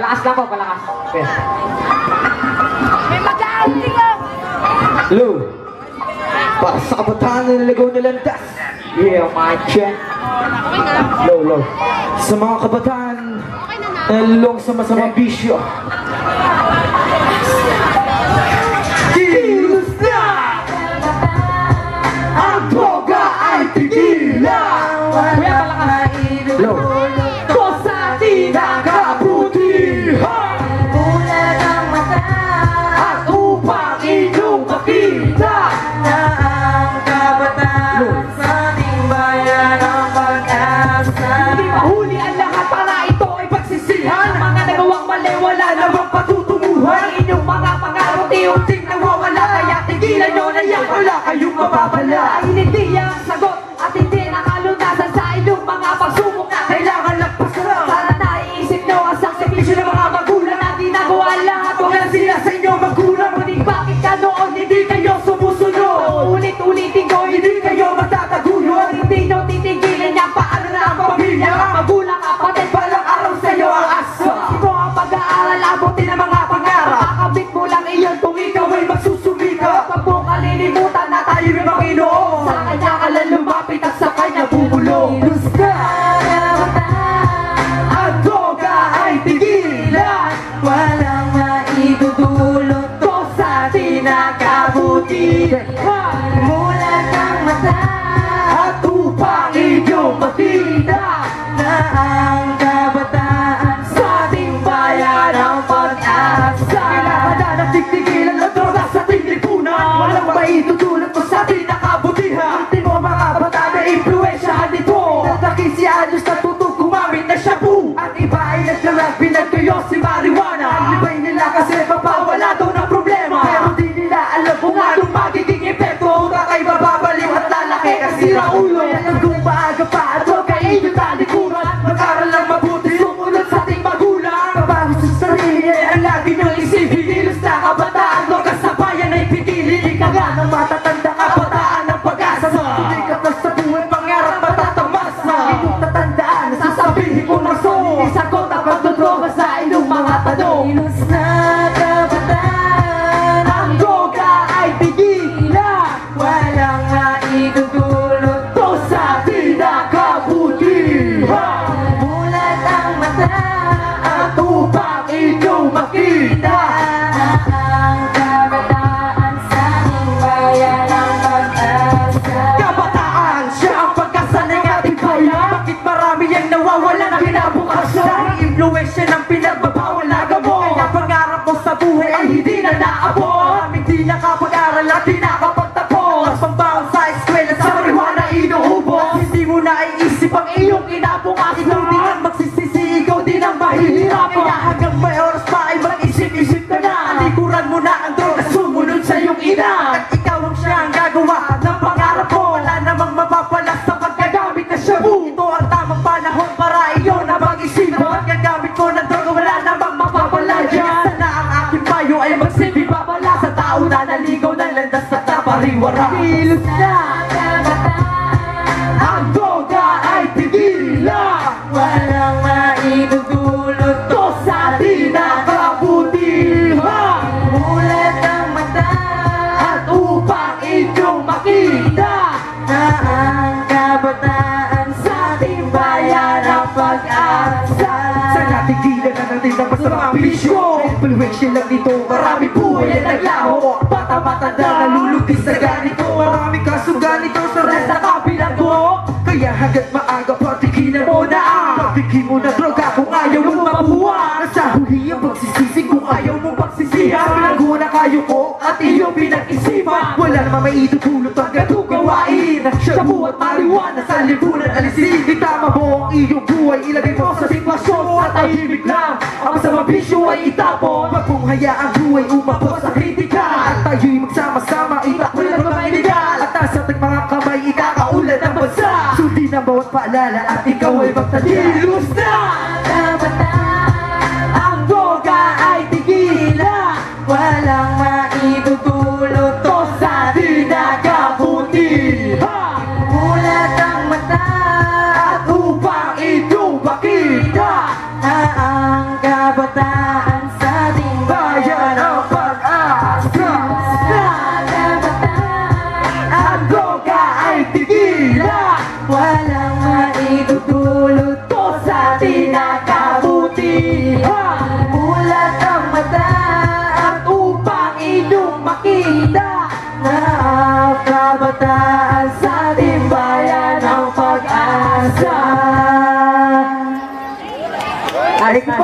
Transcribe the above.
Palakas lang po, palakas. Okay. May mag-outing ah! Hello. Para sa kabataan na nalagaw na landas. Yeah, my check. Low, low. Sa mga kabataan na nalulong sa masamang bisyo. Kilos na! Ang droga ay tigilan! Kuya, palakas. Low. Ko sa tinakabutihan! Bulan ang mata At upang inyong makita na ang kabataan sa ating bayan ang pag-asa. Hindi mahuli ang lahat para ito ay pagsisihan. Ang mga nagawang mali wala na bang patutunguhan. Ang inyong mga pangarap unti-unting nawawala. Kaya tigilan nyo na yan, wala kayong mapapala. Hindi ang sagot at hindi nakalunasan sa inyong mga pagsubok na kailangan lagpasan. Sana naiisip nyo ang sakripisyo ng mga magulang na ginagawa lahat. Huwag lang sila sa inyo magulang. Ngunit bakit ka noon hindi kayo sumusunod? Ulit-ulitin ko, hindi kayo matatagulong. Hindi nyo titigilan niya paano na ang pamilya. Ang magulang, kapatid, palang araw sa'yo ang asa. Ito ang pag-aaral, abutin ang mga pangarap. Kakabit mo lang iyon kung ikaw ay magsusumika. Huwag mong kalilimutan na tayo ng Panginoon. Sa kanya ka lang lumapit at sa kanya bubulong. Gusto ang droga ay tigilan. Walang maidudulot Ito sa tinakabutihan. Bulan ang mata At upang inyong makita na ang kabataan sa ating bayan ang pag-asa. Kailangan na nagtigilan ang droga sa ating lipunan. Walang maitutulot mo sa ating nakabutihan. Hindi mo mga bata na impluensyahan nito. Nagkaki si Anos na tutong gumamit na shabu. Ang iba ay naglarag, pinagtuyo si marijuana. Ang iba'y nila kasi mapawala daw ng problema. Pero di nila alam kung anong magiging epekto. Kaka'y mababaliw at lalaki kasi raulo. Kung maaga pa at huwag kayo talikuran. Mag-aral lang mabuti, sumunod sa ating magulang. Kabago sa sarili ay ang lagi niyong isipin. Kilos na kabataan, lokas sa bayan ay pipili. Ika nga ng matatanda kabataan ng pag-asa. Hindi ka pa sa buhay, pangarap matatamasa. Inyong tatandaan, sasabihin ko ng song. Isagot ang pagdodroga sa inyong mga tanong. Kilos na kabataan Ang droga ay tigilan. walang maidudulot Ito sa tinakabutihan. Bulan ang mata At upang inyong makita na ang kabataan sa ating bayan ang pag-asa. Kabataan, siya ang pagkasa ng ating bayan. Bakit marami ang nawawala ng kinabukasan? Ang impluensya ng pinagbabawal na gamot. Kaya pangarap mo sa buhay ay hindi na naabot. Maraming di nakapag-aral at di nakapagtapos. Pambaon sa eskwela sa marijuana inuubos. Hindi mo na iisip ang iyong kinabukasan. Ikaw din ang magsisisi, ikaw din ang mahihirapan. Kaya hanggang may oras pa ay mag-isip-isip ka na. Alikuran mo na ang droga, sumunod sa iyong ina. At ikaw ang siya ang gagawa ng pangarap mo. Wala namang mapapalas sa paggagamit na shabu. Ito ang tamang panahon para iyo na mag-isip. Paggagamit ko ng droga, wala namang mapapala dyan. Sana ang aking payo ay magsilbing babala sa tao na naligaw ng landas at napariwara. Kilos na ang droga ay tigilan. Walang maidudulot Ito sa tinakabutihan. Bulan ang mata At upang inyong makita na ang kabataan sa ating bayan ang pag-asa. Sana tigilan na natin ang masamang bisyo. Influensya lang dito, marami buhay ang naglaho. Bata-matanda nalulugis sa ganito. Marami kasong ganito sa rest na kabilang ko. Kaya hanggat maaga patigilan mo na ang pagbigay mo na droga kung ayaw mong mabuhay. Nasa huli ang pagsisisi kung ayaw mong pagsisihan. Pinagawa na kayo ko at iyong pinag-isipan. Wala naman may itutulot ang ganitong gawain. Shabu at marijuana sa lipunan alisin. Itama mo ang iyong buhay, ilagay mo sa sitwasyon. At tahimik lang, ang masamang bisyo ay itapon. Wag mong hayaang buhay umabot sa kritika. At tayo'y magsama-sama, itakwil ang mga iligal. At nasa ating mga kamay, ikakaulan ng bansa. Sundin ang bawat paalala at ikaw ay magtadilos na. Kabataan Ang droga ay tigilan. walang maidudulot Ito sa tinakabutihan. Bulan ang mata At upang inyong makita na ang kabataan kabataan sa ating Bayan ang pag-asa Ang droga ay tigilan Walang maidudulot Ito sa tinakabutihan Mulat ang mata At upang inyong makita na ang kabataan sa ating bayan ang pag-asa. Ay po